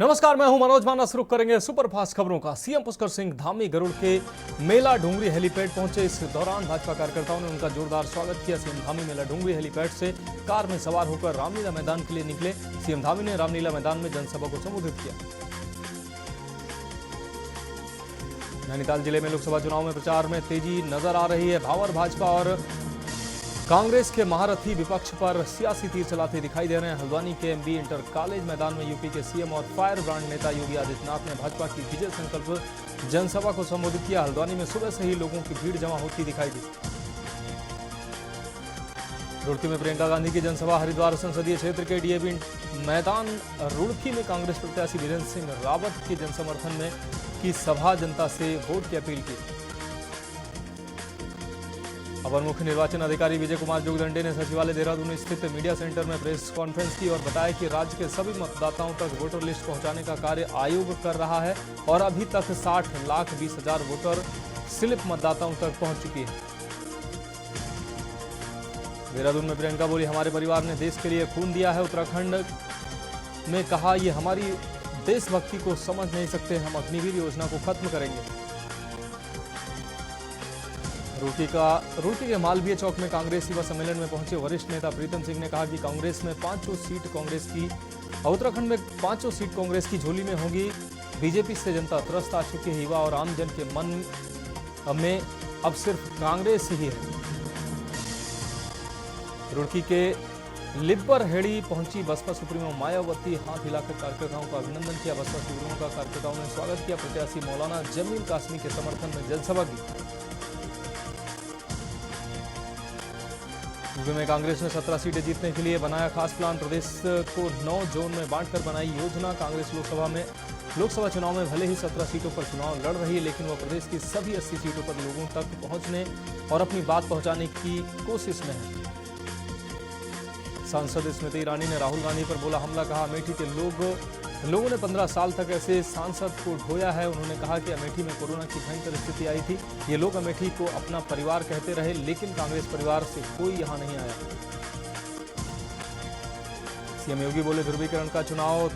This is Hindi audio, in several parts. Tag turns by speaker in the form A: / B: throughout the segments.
A: नमस्कार, मैं हूं मनोज मानस। रुक करेंगे सुपरफास्ट खबरों का। सीएम पुष्कर सिंह धामी गरुड़ के मेला डूंगरी हेलीपैड पहुंचे। इस दौरान भाजपा कार्यकर्ताओं ने उनका जोरदार स्वागत किया। सीएम धामी मेला डूंगरी हेलीपैड से कार में सवार होकर रामलीला मैदान के लिए निकले। सीएम धामी ने रामलीला मैदान में जनसभा को संबोधित किया। नैनीताल जिले में लोकसभा चुनाव में प्रचार में तेजी नजर आ रही है। भावर भाजपा और कांग्रेस के महारथी विपक्ष पर सियासी तीर चलाते दिखाई दे रहे हैं। हल्द्वानी के एमबी इंटर कॉलेज मैदान में यूपी के सीएम और फायर ब्रांड नेता योगी आदित्यनाथ ने भाजपा की विजय संकल्प जनसभा को संबोधित किया। हल्द्वानी में सुबह से ही लोगों की भीड़ जमा होती दिखाई दी। रुड़की में प्रियंका गांधी की जनसभा। हरिद्वार संसदीय क्षेत्र के डीएवी मैदान रुड़की में कांग्रेस प्रत्याशी वीरेंद्र सिंह रावत के जनसमर्थन में की सभा जनता से वोट की अपील की। अपर मुख्य निर्वाचन अधिकारी विजय कुमार जोगदंडे ने सचिवालय देहरादून स्थित मीडिया सेंटर में प्रेस कॉन्फ्रेंस की और बताया कि राज्य के सभी मतदाताओं तक वोटर लिस्ट पहुंचाने का कार्य आयोग कर रहा है और अभी तक 60,20,000 वोटर स्लिप मतदाताओं तक पहुंच चुकी है। देहरादून में प्रियंका बोली, हमारे परिवार ने देश के लिए खून दिया है। उत्तराखंड में कहा, ये हमारी देशभक्ति को समझ नहीं सकते, हम अग्निवीर योजना को खत्म करेंगे। रुड़की के मालवीय चौक में कांग्रेस युवा सम्मेलन में पहुंचे वरिष्ठ नेता प्रीतम सिंह ने कहा कि कांग्रेस में 5 सीट कांग्रेस की, उत्तराखंड में 5 सीट कांग्रेस की झोली में होगी। बीजेपी से जनता त्रस्त आ चुकी है। युवा और आमजन के मन में अब सिर्फ कांग्रेस ही है। रुड़की के लिब्बर हेड़ी पहुंची बसपा सुप्रीमो मायावती हाथ हिलाकर कार्यकर्ताओं का अभिनंदन किया। बसपा सुप्रीमो का कार्यकर्ताओं ने स्वागत किया। प्रत्याशी मौलाना जमील कासमी के समर्थन में जनसभा की। यूपी में कांग्रेस ने 17 सीटें जीतने के लिए बनाया खास प्लान। प्रदेश को 9 जोन में बांटकर बनाई योजना। कांग्रेस लोकसभा चुनाव में भले ही 17 सीटों पर चुनाव लड़ रही है, लेकिन वह प्रदेश की सभी 80 सीटों पर लोगों तक पहुंचने और अपनी बात पहुंचाने की कोशिश में है। सांसद स्मृति ईरानी ने राहुल गांधी पर बोला हमला। कहा, अमेठी के लोगों ने 15 साल तक ऐसे सांसद को ढोया है। उन्होंने कहा कि अमेठी में कोरोना की भयंकर स्थिति आई थी। ये लोग अमेठी को अपना परिवार कहते रहे, लेकिन कांग्रेस परिवार से कोई यहां नहीं आया। सीएम योगी बोले, ध्रुवीकरण का चुनाव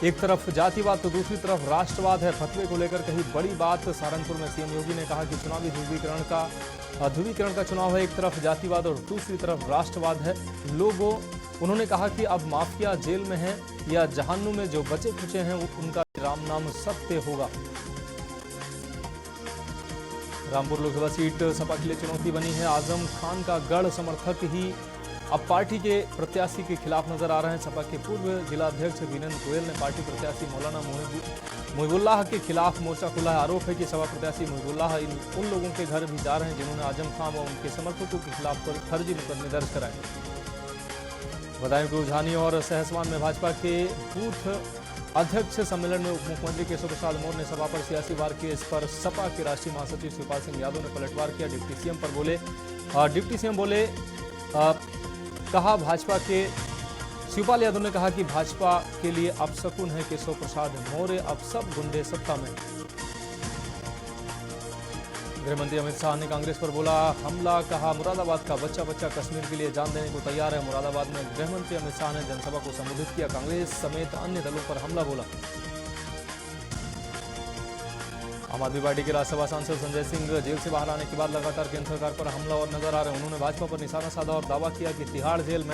A: एक तरफ जातिवाद तो दूसरी तरफ राष्ट्रवाद है। फतवे को लेकर कही बड़ी बात। सहारनपुर में सीएम योगी ने कहा कि चुनावी ध्रुवीकरण का चुनाव है। एक तरफ जातिवाद और दूसरी तरफ राष्ट्रवाद है। उन्होंने कहा कि अब माफिया जेल में है या जहन्नुम में जो बचे खुचे हैं उनका राम नाम सत्य होगा। रामपुर लोकसभा सीट सपा के लिए चुनौती बनी है। आजम खान का गढ़ समर्थक ही अब पार्टी के प्रत्याशी के खिलाफ नजर आ रहे हैं। सपा के पूर्व जिलाध्यक्ष वीरेंद्र गोयल ने पार्टी प्रत्याशी मौलाना मुहिबुल्लाह के खिलाफ मोर्चा खोला है। आरोप है कि सपा प्रत्याशी मुहिबुल्लाह उन लोगों के घर भी जा रहे हैं जिन्होंने आजम खान व उनके समर्थकों के खिलाफ फर्जी मुकदमे दर्ज कराए। बदायूं के उझानी और सहसवान में भाजपा के बूथ अध्यक्ष सम्मेलन में उप मुख्यमंत्री केशव प्रसाद मौर्य ने सभा पर सियासी वार किए। इस पर सपा के राष्ट्रीय महासचिव शिवपाल सिंह यादव ने पलटवार किया। डिप्टी सीएम बोले कहा, भाजपा के शिवपाल यादव ने कहा कि भाजपा के लिए अपशकुन है केशव प्रसाद मौर्य, अब सब गुंडे सत्ता में। गृहमंत्री अमित शाह ने कांग्रेस पर बोला हमला। कहा, मुरादाबाद का बच्चा कश्मीर के लिए जान देने को तैयार है। मुरादाबाद में गृहमंत्री अमित शाह ने जनसभा को संबोधित किया। कांग्रेस समेत अन्य दलों पर हमला बोला। आम आदमी पार्टी के राज्यसभा सांसद संजय सिंह जेल से बाहर आने के बाद लगातार केंद्र सरकार पर हमलावर नजर आ रहे हैं। उन्होंने भाजपा पर निशाना साधा और दावा किया कि तिहाड़ जेल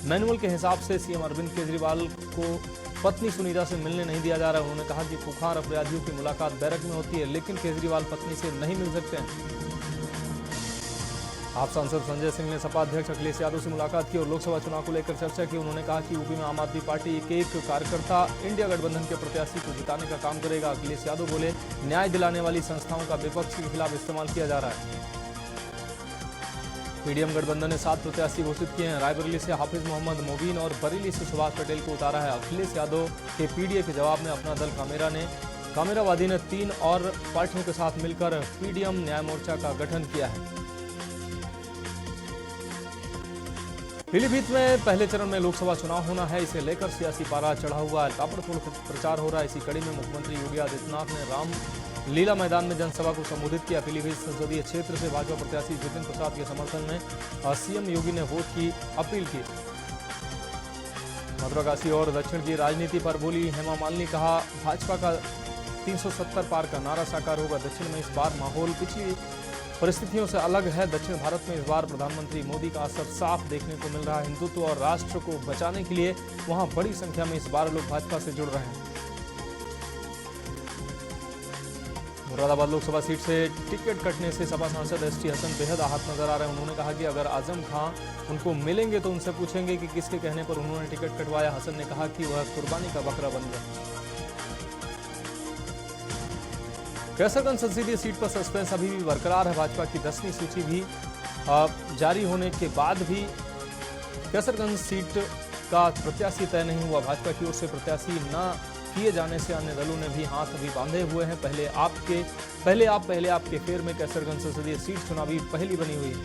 A: मैनुअल के हिसाब से सीएम अरविंद केजरीवाल को पत्नी सुनीता से मिलने नहीं दिया जा रहा है। उन्होंने कहा कि खुखार अपराधियों की मुलाकात बैरक में होती है, लेकिन केजरीवाल पत्नी से नहीं मिल सकते हैं। आप सांसद संजय सिंह ने सपा अध्यक्ष अखिलेश यादव से मुलाकात की और लोकसभा चुनाव को लेकर चर्चा की। उन्होंने कहा कि यूपी में आम आदमी पार्टी एक कार्यकर्ता इंडिया गठबंधन के प्रत्याशी को जिताने का काम करेगा। अखिलेश यादव बोले, न्याय दिलाने वाली संस्थाओं का विपक्ष के खिलाफ इस्तेमाल किया जा रहा है। पीडीएम गठबंधन ने 7 प्रत्याशी घोषित किए हैं। रायबरेली से हाफिज मोहम्मद मोबीन और बरेली से सुभाष पटेल को उतारा है। अखिलेश यादव के पीडीए के जवाब में अपना दल कामेरावादी ने 3 और पार्टियों के साथ मिलकर पीडीएम न्याय मोर्चा का गठन किया है। पीलीभीत में पहले चरण में लोकसभा चुनाव होना है, इसे लेकर सियासी पारा चढ़ा हुआ है। ताबड़तोड़ प्रचार हो रहा है। इसी कड़ी में मुख्यमंत्री योगी आदित्यनाथ ने रामलीला मैदान में जनसभा को संबोधित किया। पीलीभीत संसदीय क्षेत्र से भाजपा प्रत्याशी जितिन प्रसाद के समर्थन में सीएम योगी ने वोट की अपील की। मथुराकाशी और दक्षिण की राजनीति पर बोली हेमा मालिनी, कहा भाजपा का 370 पार का नारा साकार होगा। दक्षिण में इस बार माहौल पिछली परिस्थितियों से अलग है। दक्षिण भारत में इस बार प्रधानमंत्री मोदी का असर साफ देखने को मिल रहा है। हिंदुत्व और राष्ट्र को बचाने के लिए वहां बड़ी संख्या में इस बार लोग भाजपा से जुड़ रहे हैं। मुरादाबाद लोकसभा सीट से टिकट कटने से सपा सांसद एसटी हसन बेहद आहत नजर आ रहे हैं। उन्होंने कहा कि अगर आजम खां उनको मिलेंगे तो उनसे पूछेंगे कि किसके कहने पर उन्होंने टिकट कटवाया। हसन ने कहा कि वह कुर्बानी का बकरा बन गया। कैसरगंज संसदीय सीट पर सस्पेंस अभी भी बरकरार है। भाजपा की 10वीं सूची भी जारी होने के बाद भी कैसरगंज सीट का प्रत्याशी तय नहीं हुआ। भाजपा की ओर से प्रत्याशी न किए जाने से अन्य दलों ने भी हाथ अभी बांधे हुए हैं। पहले आप के फेर में कैसरगंज संसदीय सीट चुनावी पहली बनी हुई है।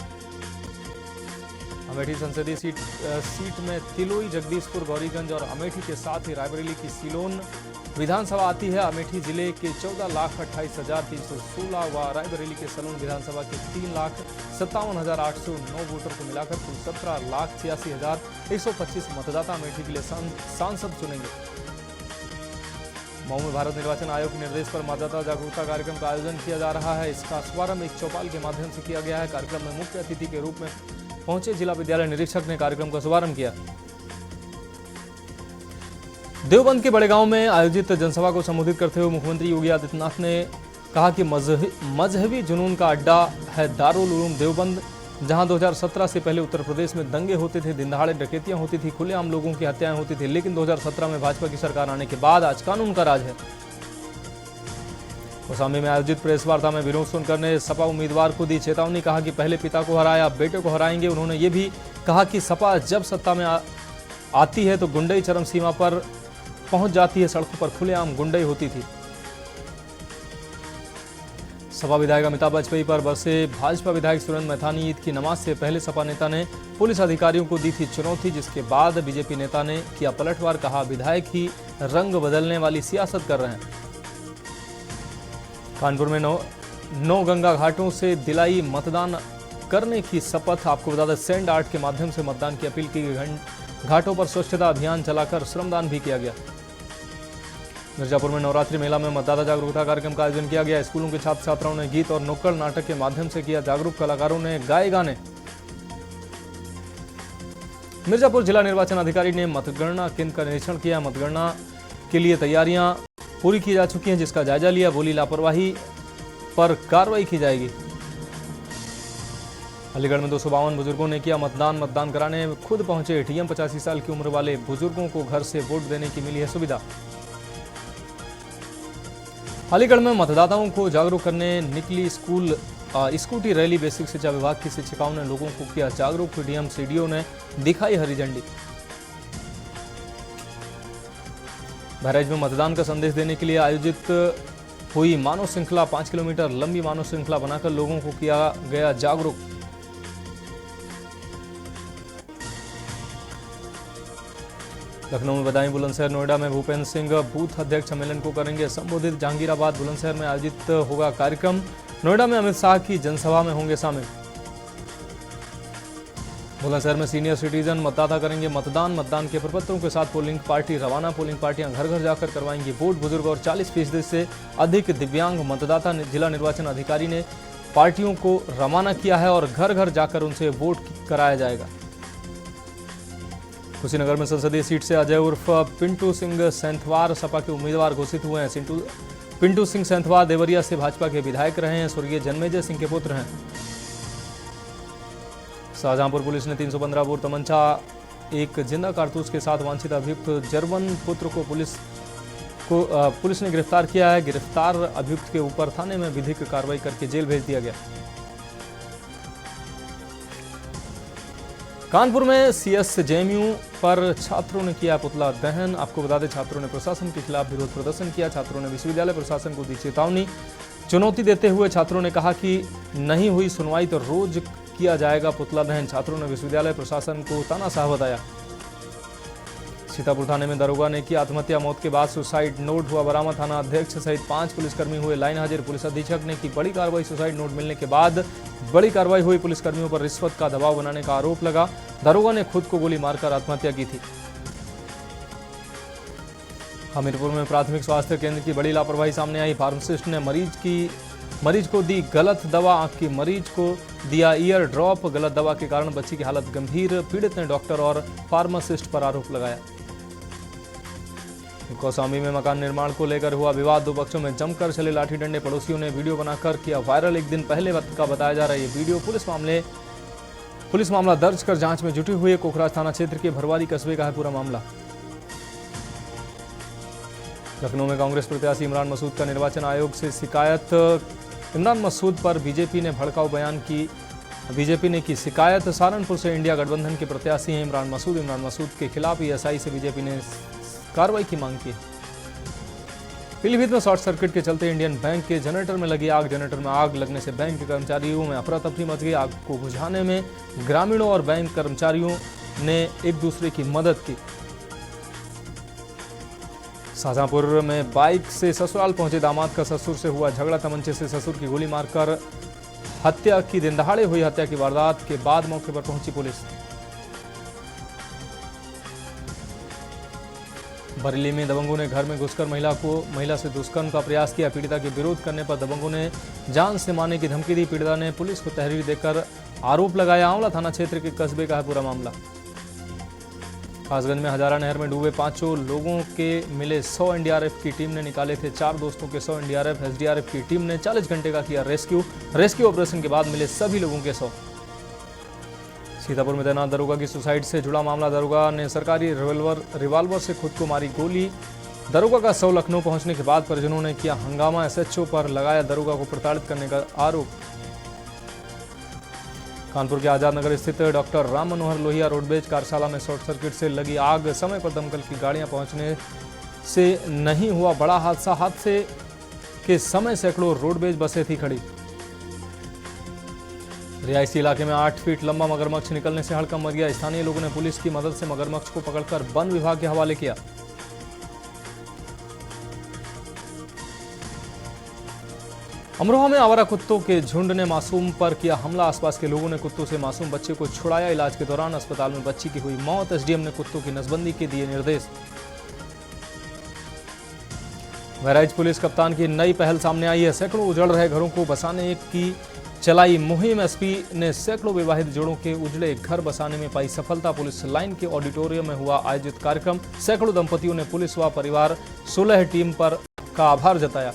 A: अमेठी संसदीय सीट में तिलोई, जगदीशपुर, गौरीगंज और अमेठी के साथ ही रायबरेली की सीलोन विधानसभा आती है। अमेठी जिले के 14,28,316 व रायबरेली के सलोन विधानसभा के 3,57,809 वोटर को मिलाकर कुल 17,86,125 मतदाता अमेठी के लिए सांसद चुनेंगे। मऊ में भारत निर्वाचन आयोग के निर्देश पर मतदाता जागरूकता कार्यक्रम का आयोजन किया जा रहा है। इसका शुभारंभ एक चौपाल के माध्यम से किया गया है। कार्यक्रम में मुख्य अतिथि के रूप में पहुंचे जिला विद्यालय निरीक्षक ने कार्यक्रम का शुभारंभ किया। देवबंद के बड़े गांव में आयोजित जनसभा को संबोधित करते हुए मुख्यमंत्री योगी आदित्यनाथ ने कहा कि मजहबी जुनून का अड्डा है दारुल उलूम देवबंद, जहां 2017 से पहले उत्तर प्रदेश में दंगे होते थे, दिन दहाड़े डकैतियां होती थी, खुलेआम लोगों की हत्याएं होती थी। लेकिन 2017 में भाजपा की सरकार आने के बाद आज कानून का राज है। कौशाम्बी में आयोजित प्रेस वार्ता में विनोद सोनकर ने सपा उम्मीदवार को दी चेतावनी। कहा कि पहले पिता को हराया, अब बेटे को हराएंगे। उन्होंने ये भी कहा कि सपा जब सत्ता में आती है तो गुंडई चरम सीमा पर पहुंच जाती है। सड़कों पर खुलेआम गुंडई होती थी। सपा विधायक अमिताभ वाजपेयी पर बरसे भाजपा विधायक सुरेंद्र मैथानी। ईद की नमाज से पहले सपा नेता ने पुलिस अधिकारियों को दी थी चुनौती, जिसके बाद बीजेपी नेता ने किया पलटवार। कहा विधायक ही रंग बदलने वाली सियासत कर रहे हैं। कानपुर में नौ गंगा घाटों से दिलाई मतदान करने की शपथ। आपको बता दें सैंड आर्ट के माध्यम से मतदान की अपील की गई। घाटों पर स्वच्छता अभियान चलाकर श्रमदान भी किया गया। मिर्जापुर में नवरात्रि मेला में मतदाता जागरूकता कार्यक्रम का आयोजन किया गया। स्कूलों के छात्र छात्राओं ने गीत और नुक्कड़ नाटक के माध्यम से किया। जागरूक कलाकारों ने गाए गाने। मिर्जापुर जिला निर्वाचन अधिकारी ने मतगणना केंद्र का निरीक्षण किया। मतगणना के लिए तैयारियां पूरी की जा चुकी हैं, जिसका जायजा लिया। बोली लापरवाही पर कार्रवाई की जाएगी। अलीगढ़ में 252 बुजुर्गों ने किया मतदान कराने खुद पहुंचे एटीएम। 85 साल की उम्र वाले बुजुर्गों को घर से वोट देने की मिली है सुविधा। अलीगढ़ में मतदाताओं को जागरूक करने निकली स्कूटी रैली। बेसिक शिक्षा विभाग की शिक्षिकाओं ने लोगों को किया जागरूक। डीएम सीडीओ ने दिखाई हरी झंडी। बहराइच में मतदान का संदेश देने के लिए आयोजित हुई मानव श्रृंखला। 5 किलोमीटर लंबी मानव श्रृंखला बनाकर लोगों को किया गया जागरूक। लखनऊ में बदायूं, बुलंदशहर, नोएडा में भूपेंद्र सिंह बूथ अध्यक्ष सम्मेलन को करेंगे संबोधित। जहांगीराबाद, बुलंदशहर में आयोजित होगा कार्यक्रम। नोएडा में अमित शाह की जनसभा में होंगे शामिल। बुलंदशहर में सीनियर सिटीजन मतदाता करेंगे मतदान के प्रपत्रों के साथ पोलिंग पार्टी रवाना। पोलिंग पार्टियां घर घर जाकर करवाएंगी वोट। बुजुर्ग और 40% से अधिक दिव्यांग मतदाता जिला निर्वाचन अधिकारी ने पार्टियों को रवाना किया है और घर घर जाकर उनसे वोट कराया जाएगा। कुशीनगर में संसदीय सीट से अजय उर्फ पिंटू सिंह सेंथवार सपा के उम्मीदवार घोषित हुए हैं। पिंटू सिंह सेंथवार देवरिया से भाजपा के विधायक रहे हैं। स्वर्गीय जन्मेजय सिंह के पुत्र हैं। शाहजहांपुर पुलिस ने 315 बोर तमंचा, एक जिंदा कारतूस के साथ वांछित अभियुक्त जरवन पुत्र को पुलिस ने गिरफ्तार किया है। गिरफ्तार अभियुक्त के ऊपर थाने में विधिक कार्रवाई करके जेल भेज दिया गया। कानपुर में सीएस जेएमयू पर छात्रों ने किया पुतला दहन। आपको बता दें छात्रों ने प्रशासन के खिलाफ विरोध प्रदर्शन किया। छात्रों ने विश्वविद्यालय प्रशासन को दी चेतावनी। चुनौती देते हुए छात्रों ने कहा कि नहीं हुई सुनवाई तो रोज किया जाएगा पुतला दहन। छात्रों ने विश्वविद्यालय प्रशासन को तानाशाह बताया। सीतापुर थाने में दरोगा ने की आत्महत्या। मौत के बाद सुसाइड नोट हुआ बरामद। थाना अध्यक्ष सहित 5 पुलिसकर्मी हुए लाइन हाजिर। पुलिस अधीक्षक ने की बड़ी कार्रवाई। सुसाइड नोट मिलने के बाद बड़ी कार्रवाई हुई। पुलिसकर्मियों पर रिश्वत का दबाव बनाने का आरोप लगा। दरोगा ने खुद को गोली मारकर आत्महत्या की थी। हमीरपुर में प्राथमिक स्वास्थ्य केंद्र की बड़ी लापरवाही सामने आई। फार्मासिस्ट ने मरीज को दी गलत दवा। आंख की मरीज को दिया ईयर ड्रॉप। गलत दवा के कारण बच्ची की हालत गंभीर। पीड़ित ने डॉक्टर और फार्मासिस्ट पर आरोप लगाया। कौसाम्बी में मकान निर्माण को लेकर हुआ विवाद। दो पक्षों में जमकर चले लाठी डंडे। पड़ोसियों ने वीडियो बनाकर किया वायरल। एक दिन पहले का बताया जा रहा है ये वीडियो। पुलिस मामला दर्ज कर जांच में जुटी हुई है। कोखराज थाना क्षेत्र के भरवारी कस्बे का है पूरा मामला। लखनऊ में कांग्रेस प्रत्याशी इमरान मसूद का निर्वाचन आयोग से शिकायत। इमरान मसूद पर बीजेपी ने भड़काऊ बयान की। बीजेपी ने की शिकायत। सहारनपुर से इंडिया गठबंधन के प्रत्याशी हैं इमरान मसूद के खिलाफ ईएसआई से बीजेपी ने कार्रवाई की मांग की। पीलीभीत में शॉर्ट सर्किट के चलते इंडियन बैंक के जनरेटर में लगी आग। जनरेटर में आग लगने से बैंक के कर्मचारियों में अफरा तफरी मच गई। आग को बुझाने में ग्रामीणों और बैंक कर्मचारियों ने एक दूसरे की मदद की। शाहजहांपुर में बाइक से ससुराल पहुंचे दामाद का ससुर से हुआ झगड़ा। तमंचे से ससुर की गोली मारकर हत्या की। दिन दहाड़े हुई हत्या की वारदात के बाद मौके पर पहुंची पुलिस। बरेली में दबंगों ने घर में घुसकर महिला से दुष्कर्म का प्रयास किया। पीड़िता के विरोध करने पर दबंगों ने जान से मारने की धमकी दी। पीड़िता ने पुलिस को तहरीर देकर आरोप लगाया। आंवला थाना क्षेत्र के कस्बे का है पूरा मामला। कासगंज में हजारा नहर में डूबे 5 लोगों के मिले 100। एनडीआरएफ की टीम ने निकाले थे 4 दोस्तों के 100। एनडीआरएफ एसडीआरएफ की टीम ने 40 घंटे का किया रेस्क्यू ऑपरेशन के बाद मिले सभी लोगों के 100। सीतापुर में तैनात दरोगा की सुसाइड से जुड़ा मामला। दरोगा ने सरकारी रिवाल्वर से खुद को मारी गोली। दरोगा का शव लखनऊ पहुंचने के बाद परिजनों ने किया हंगामा। एसएचओ पर लगाया दरोगा को प्रताड़ित करने का आरोप। कानपुर के आजाद नगर स्थित डॉक्टर राम मनोहर लोहिया रोडवेज कार्यशाला में शॉर्ट सर्किट से लगी आग। समय पर दमकल की गाड़ियां पहुंचने से नहीं हुआ बड़ा हादसा। हादसे के समय सैकड़ों रोडवेज बसें थी खड़ी। रिहायशी इलाके में 8 फीट लंबा मगरमच्छ निकलने से हड़कंप मच गया। स्थानीय लोगों ने पुलिस की मदद से मगरमच्छ को पकड़कर वन विभाग के हवाले किया। अमरोहा में आवारा कुत्तों के झुंड ने मासूम पर किया हमला। आसपास के लोगों ने कुत्तों से मासूम बच्चे को छुड़ाया। इलाज के दौरान अस्पताल में बच्ची की हुई मौत। एसडीएम ने कुत्तों की नसबंदी के दिए निर्देश। बहराइच पुलिस कप्तान की नई पहल सामने आई है। सैकड़ों उजड़ रहे घरों को बसाने की चलाई मुहिम। एसपी ने सैकड़ों विवाहित जोड़ों के उजड़े घर बसाने में पाई सफलता। पुलिस लाइन के ऑडिटोरियम में हुआ आयोजित कार्यक्रम। सैकड़ों दंपतियों ने पुलिस व परिवार 16 टीम पर का आभार जताया।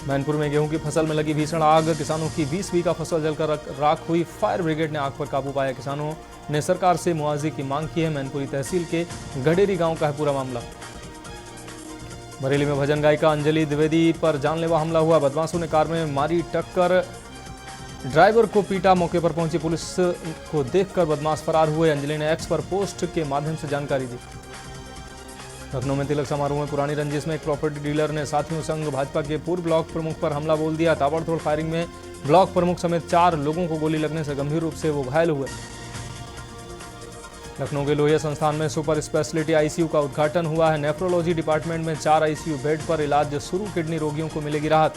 A: मैनपुर में गेहूं की फसल में लगी भीषण आग। किसानों की 20 बीघा फसल जलकर राख हुई। फायर ब्रिगेड ने आग पर काबू पाया। किसानों ने सरकार से मुआवजे की मांग की है। मैनपुरी तहसील के गडेरी गांव का है पूरा मामला। बरेली में भजन गायिका अंजलि द्विवेदी पर जानलेवा हमला हुआ। बदमाशों ने कार में मारी टक्कर। ड्राइवर को पीटा। मौके पर पहुंची पुलिस को देखकर बदमाश फरार हुए। अंजलि ने एक्स पर पोस्ट के माध्यम से जानकारी दी। लखनऊ में तिलक समारोह में पुरानी रंजिश में एक प्रॉपर्टी डीलर ने साथियों संग भाजपा के पूर्व ब्लॉक प्रमुख पर हमला बोल दिया। ताबड़तोड़ फायरिंग में ब्लॉक प्रमुख समेत 4 लोगों को गोली लगने से गंभीर रूप से वो घायल हुए। लखनऊ के लोहिया संस्थान में सुपर स्पेशलिटी आईसीयू का उद्घाटन हुआ है। नेफ्रोलॉजी डिपार्टमेंट में 4 आईसीयू बेड पर इलाज शुरू। किडनी रोगियों को मिलेगी राहत।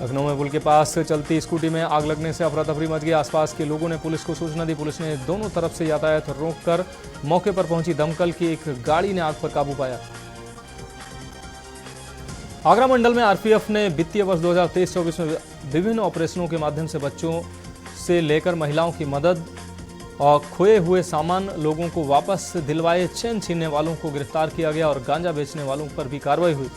A: लखनऊ में पुल के पास चलती स्कूटी में आग लगने से अफरा तफरी मच गई। आसपास के लोगों ने पुलिस को सूचना दी। पुलिस ने दोनों तरफ से यातायात रोककर मौके पर पहुंची। दमकल की एक गाड़ी ने आग पर काबू पाया। आगरा मंडल में आरपीएफ ने वित्तीय वर्ष 2023-24 में विभिन्न ऑपरेशनों के माध्यम से बच्चों से लेकर महिलाओं की मदद और खोए हुए सामान लोगों को वापस दिलवाए। चैन छीनने वालों को गिरफ्तार किया गया और गांजा बेचने वालों पर भी कार्रवाई हुई।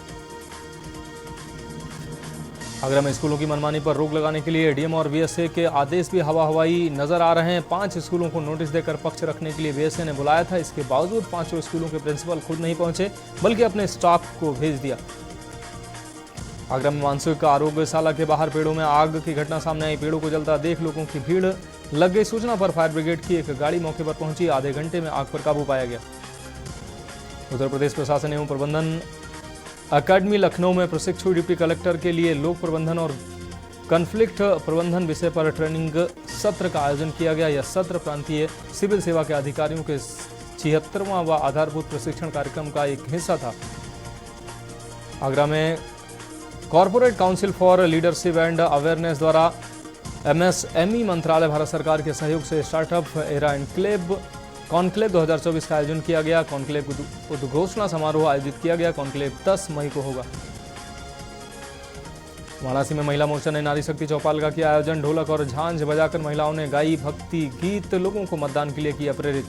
A: आगरा में स्कूलों की मनमानी पर रोक लगाने के लिए डीएम और बीएसए के आदेश भी हवाई नजर आ रहे हैं। 5 स्कूलों को नोटिस देकर पक्ष रखने के लिए बीएसए ने बुलाया था। इसके बावजूद 5 स्कूलों के प्रिंसिपल खुद नहीं पहुंचे बल्कि अपने स्टाफ को भेज दिया। आगरा में मानसिक आरोग्यशाला के बाहर पेड़ों में आग की घटना सामने आई। पेड़ों को जलता देख लोगों की भीड़ लग गई। सूचना पर फायर ब्रिगेड की एक गाड़ी मौके पर पहुंची। आधे घंटे में आग पर काबू पाया गया। उत्तर प्रदेश प्रशासन एवं प्रबंधन अकादमी लखनऊ में प्रशिक्षु डिप्टी कलेक्टर के लिए लोक प्रबंधन और कॉन्फ्लिक्ट प्रबंधन विषय पर ट्रेनिंग सत्र का आयोजन किया गया। यह सत्र प्रांतीय सिविल सेवा के अधिकारियों के 76वां व आधारभूत प्रशिक्षण कार्यक्रम का एक हिस्सा था। आगरा में corporate council for leadership and awareness द्वारा एमएसएमई मंत्रालय भारत सरकार के सहयोग से स्टार्टअप एरा एनक्लेव कॉन्क्लेव 2024 का आयोजन किया गया। कॉन्क्लेव उद्घोषणा समारोह आयोजित किया गया। कॉन्क्लेव 10 मई को होगा। वाराणसी में महिला मोर्चा ने नारी शक्ति चौपाल का किया आयोजन। ढोलक और झांझ बजाकर महिलाओं ने गाई भक्ति गीत, लोगों को मतदान के लिए किया प्रेरित।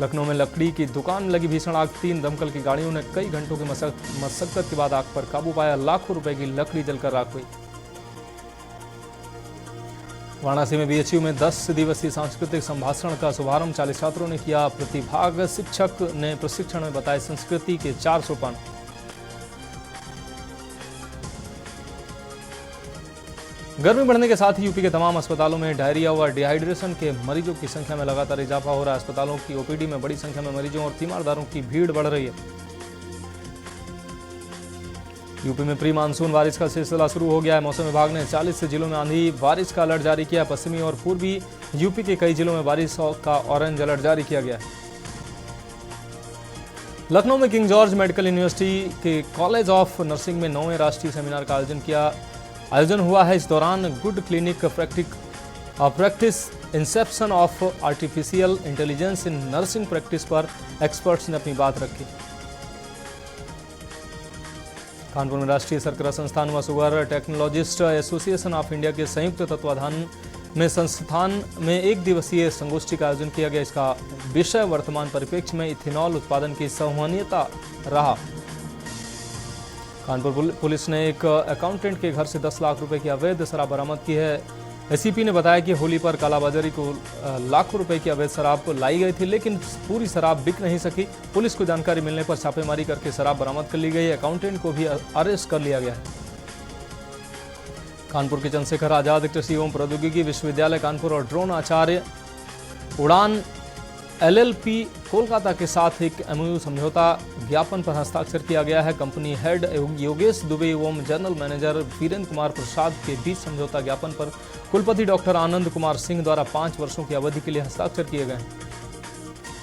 A: लखनऊ में लकड़ी की दुकान लगी भीषण आग। 3 दमकल की गाड़ियों ने कई घंटों की मशक्कत के बाद आग पर काबू पाया। लाखों रुपए की लकड़ी जलकर राख हुई। वाराणसी में बीएचयू में 10 दिवसीय सांस्कृतिक संभाषण का शुभारंभ 40 छात्रों ने किया प्रतिभाग। शिक्षक ने प्रशिक्षण में बताए संस्कृति के 4 सोपान। गर्मी बढ़ने के साथ ही यूपी के तमाम अस्पतालों में डायरिया व डिहाइड्रेशन के मरीजों की संख्या में लगातार इजाफा हो रहा है। अस्पतालों की ओपीडी में बड़ी संख्या में मरीजों और तीमारदारों की भीड़ बढ़ रही है। यूपी में प्री मानसून बारिश का सिलसिला शुरू हो गया है। मौसम विभाग ने 40 जिलों में आंधी बारिश का अलर्ट जारी किया। पश्चिमी और पूर्वी यूपी के कई जिलों में बारिश का ऑरेंज अलर्ट जारी किया गया है। लखनऊ में किंग जॉर्ज मेडिकल यूनिवर्सिटी के कॉलेज ऑफ नर्सिंग में 9वें राष्ट्रीय सेमिनार का आयोजन हुआ है। इस दौरान good clinic practice Inception of artificial intelligence in nursing practice पर एक्सपर्ट्स ने अपनी बात रखी। कानपुर में राष्ट्रीय शर्करा संस्थान व sugar technologist association of India के संयुक्त तत्वाधान में संस्थान में 1 दिवसीय संगोष्ठी का आयोजन किया गया। इसका विषय वर्तमान परिप्रेक्ष्य में इथेनॉल उत्पादन की संवहनीयता रहा। कानपुर पुलिस ने एक अकाउंटेंट के घर से 10 लाख रुपए की अवैध शराब बरामद की है। एसीपी ने बताया कि होली पर कालाबाजारी को लाखों रुपए की अवैध शराब लाई गई थी, लेकिन पूरी शराब बिक नहीं सकी। पुलिस को जानकारी मिलने पर छापेमारी करके शराब बरामद कर ली गई। अकाउंटेंट को भी अरेस्ट कर लिया गया है। कानपुर के चंद्रशेखर आजाद कृषि एवं प्रौद्योगिकी विश्वविद्यालय कानपुर और ड्रोन आचार्य उड़ान एलएलपी कोलकाता के साथ एक एमओयू समझौता ज्ञापन पर हस्ताक्षर किया गया है। कंपनी हेड योगेश दुबे एवं जनरल मैनेजर वीरेंद्र कुमार प्रसाद के बीच समझौता ज्ञापन पर कुलपति डॉक्टर आनंद कुमार सिंह द्वारा 5 वर्षों की अवधि के लिए हस्ताक्षर किए गए हैं।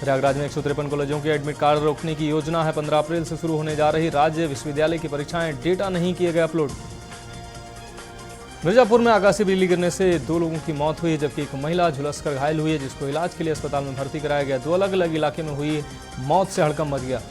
A: प्रयागराज में 153 कॉलेजों के एडमिट कार्ड रोकने की योजना है। 15 अप्रैल से शुरू होने जा रही राज्य विश्वविद्यालय की परीक्षाएं, डेटा नहीं किए गए अपलोड। मिर्जापुर में आकाशीय बिजली गिरने से 2 लोगों की मौत हुई है, जबकि एक महिला झुलसकर घायल हुई है, जिसको इलाज के लिए अस्पताल में भर्ती कराया गया। 2 अलग अलग इलाके में हुई मौत से हड़कंप मच गया।